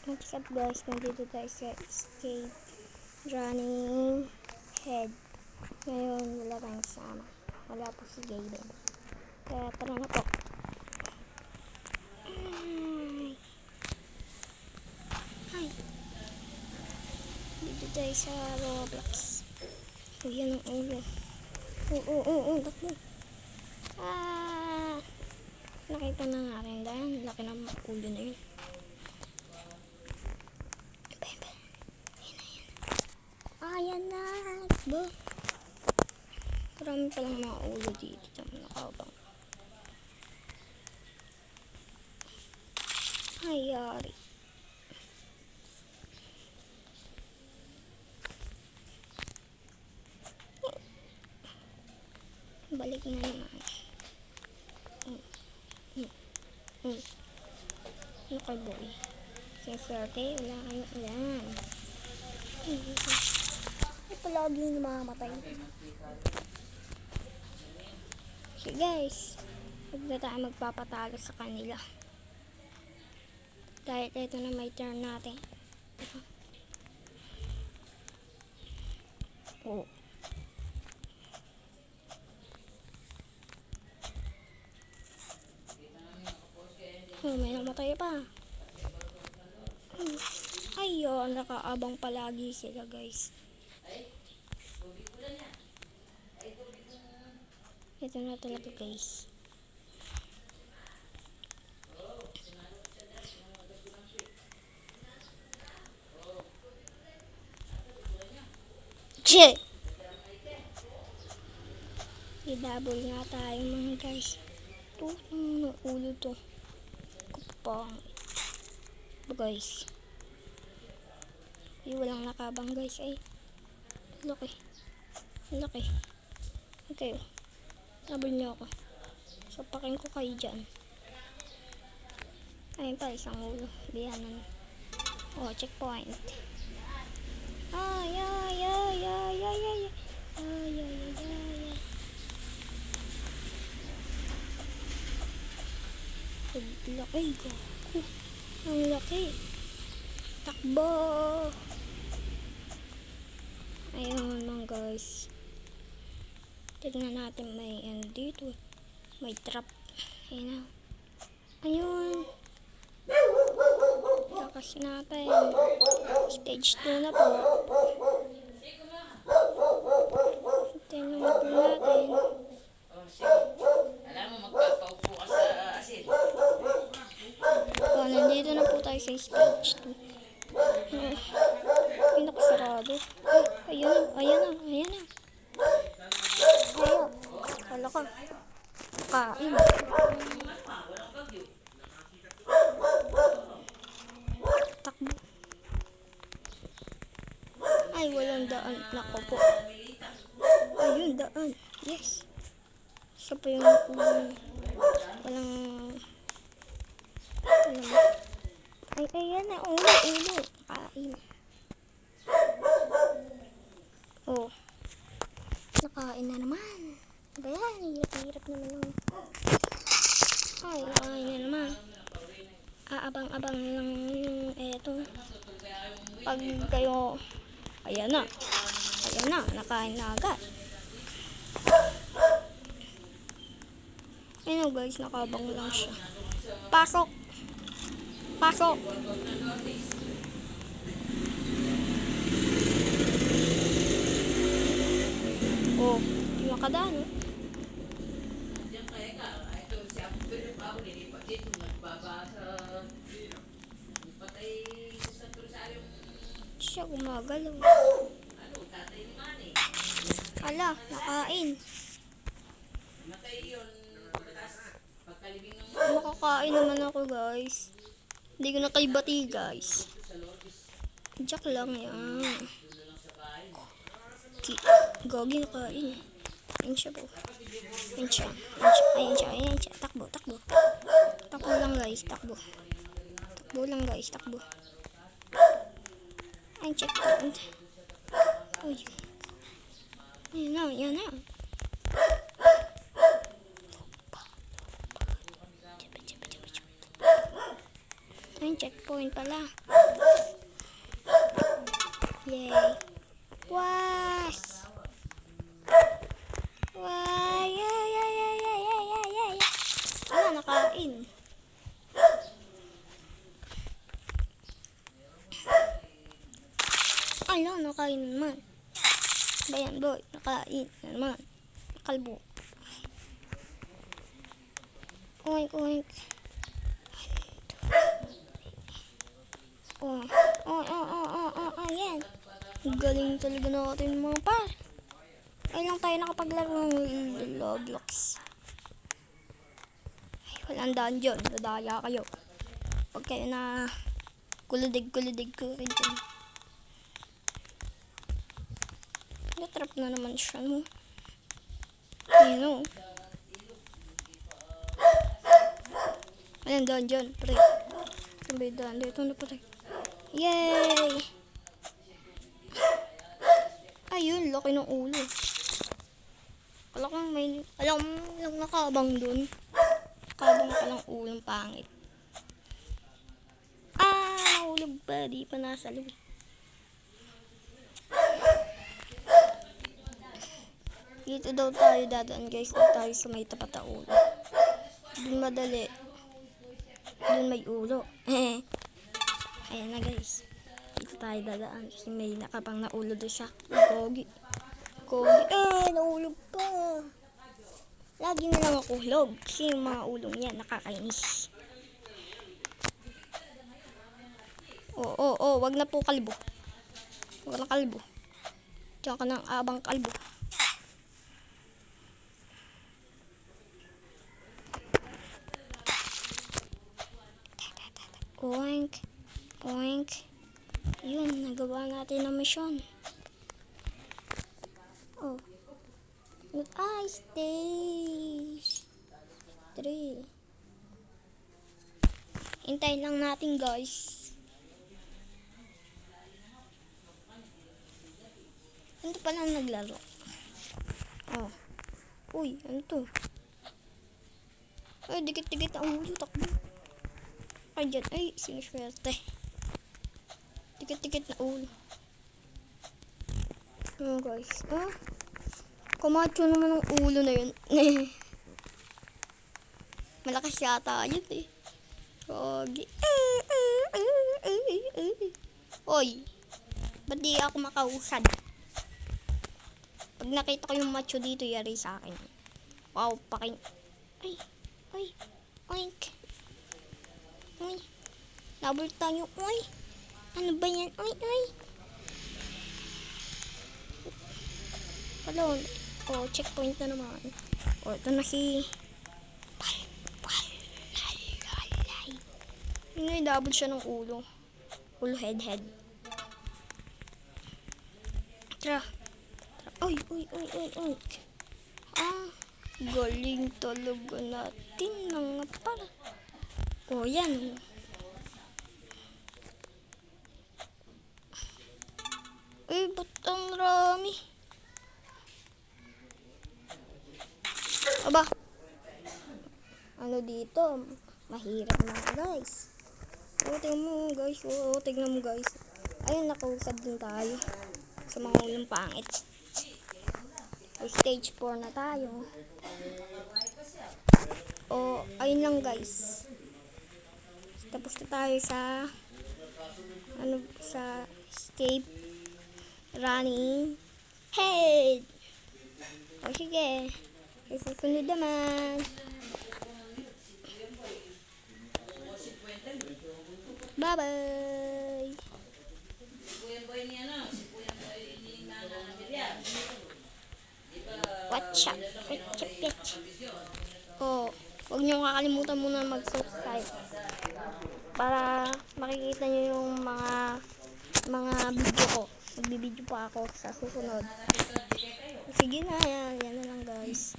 What's up guys, nandito tayo sa skate running head. Ngayon wala tayong kasama, wala po si Gayden, kaya tara na po. Ay, dito tayo sa Roblox. Yan ang ulo. Bakit? Nakita na nga rin dahil laki ng ulo na yun. Ayan na, bo. Marami palang mga ulo dito. Tama nakabang. Ay, yari. Balik na naman. Ano kay boy? Sinswerte, wala kayong ulan. Ay, palagi yung mamamatay. So guys, huwag na tayo magpapatalo sa kanila. Dahil ito na may turn natin. Oh. Oh, may namatay pa. Ayun, nakaabang palagi sila guys. Ito na talaga guys. Che! I-double nga tayo mga guys. Ito, ang ulo to. Kapang. Guys. Ay, walang nakabang guys. Ay, laki. Laki. Okay. Double niyo ako. Sapakin ko kayo dyan. Ayun pa, isang ulo. Biyanan. Oh, checkpoint. Ay. Ang laki. Ang laki. Takbo. Ayun mga guys. Tignan natin, may ano dito. May trap. Ayun. Ayun. Lakas natin. Stage 2 na po. Tignan natin natin. Alam mo, magpapaupo ka sa asin. Nandito na po tayo sa stage 2. Ay, nakasarado. Ayun na. Ayun. Wala ka. Kain. Takbo. Ay, walang daan. Nako po. Ayun, daan. Yes. Siya pa yung walang ay, ayan na. Ulo. Kain. Oh. Nakain na naman. Ba yan? Hirap naman yung... Ay, nakain na naman. Aabang-abang lang yung eto. Pag kayo... Ayan na. Nakain na agad. Ayun guys, nakabang lang siya. Pasok. Oh, di makadaan eh. Siya gumagalaw. Ala, nakain. Makakain naman ako guys. Hindi ko na kayo bati guys. Jack lang yan. Gogi nakain. Ayun siya po. Ayun siya. Takbo. Takbo lang guys. Takbo Ayun, checkpoint. Uy. Ayun na. Ayun, checkpoint pala. Yay. Was! Wow! Yay, yay, yay, yay, yay, yay, yay. Wala, nakain. Ala, nakain naman. Bayan, boy. Nakain naman. Kalbo. Oink, oink. Oh, yan. Galing talaga natin mga par. Ay lang tayo nakapaglaro ng Roblox. Ay, walang dungeon. Dadaya kayo. Pag kayo na kuludig ko rin dyan. Natrap na naman siya, no? Ayun, no? Walang dungeon, pre. Saan ba yung dungeon? Ito na, pre. Yay! Ayun, laki ng ulo. Alam nakabang dun. Nakabang palang ulong pangit. Nahulog pa. Di pa nasa loob. Dito daw tayo dadaan, guys. Dito tayo sa may tapat na ulo. Dun madali. Dun may ulo. Ayan na, guys. Dito tayo dadaan. Kasi may nakapang na ulo doon siya. Kogi. Nahulog pa. Lagi na lang ako hulog. Kasi yung mga ulong yan, nakakainis. Wag na po kalbo. Wag na kalbo. Diyan ka ng abang kalbo. Oink. Oink. Yun, nagawa natin ang mission. Oh. Stage 3. Hintayin lang natin, guys. Ano pala naglaro? Oh. Uy, ano to? Ay, dikit-dikit ang ulo. Takbo. Ay, dyan. Ay, sinuswerte. Dikit-dikit na ulo. Oh, guys. Kumacho naman ang ulo na yun. Malakas yata yun eh. Pogi. Oy. Ba't di ako makausad? Pag nakita ko yung macho dito, yari sa akin. Wow, paking... Ay. Oink. Uy. Nabol tayo. Uy. Ano ba yan? Uy. Hello. Checkpoint na naman. Ito na si... Double siya ng ulo. Ulo head. Tara. Uy. Galing talaga natin mga para. Yan. Ba't ang rami? Aba. Ano dito? Mahirap na, guys. Tingnan mo, guys. Ayun, nakausad din tayo sa mga ulong pangit. Stage 4 na tayo. Ayun lang, guys. Tapos na tayo sa escape running head. Sige. Susunod naman. Bye-bye. Watch out. Huwag niyo kakalimutan muna mag-subscribe para makikita niyo yung mga video ko. Magbibideo pa ako sa susunod. Sige na, yan na lang, guys.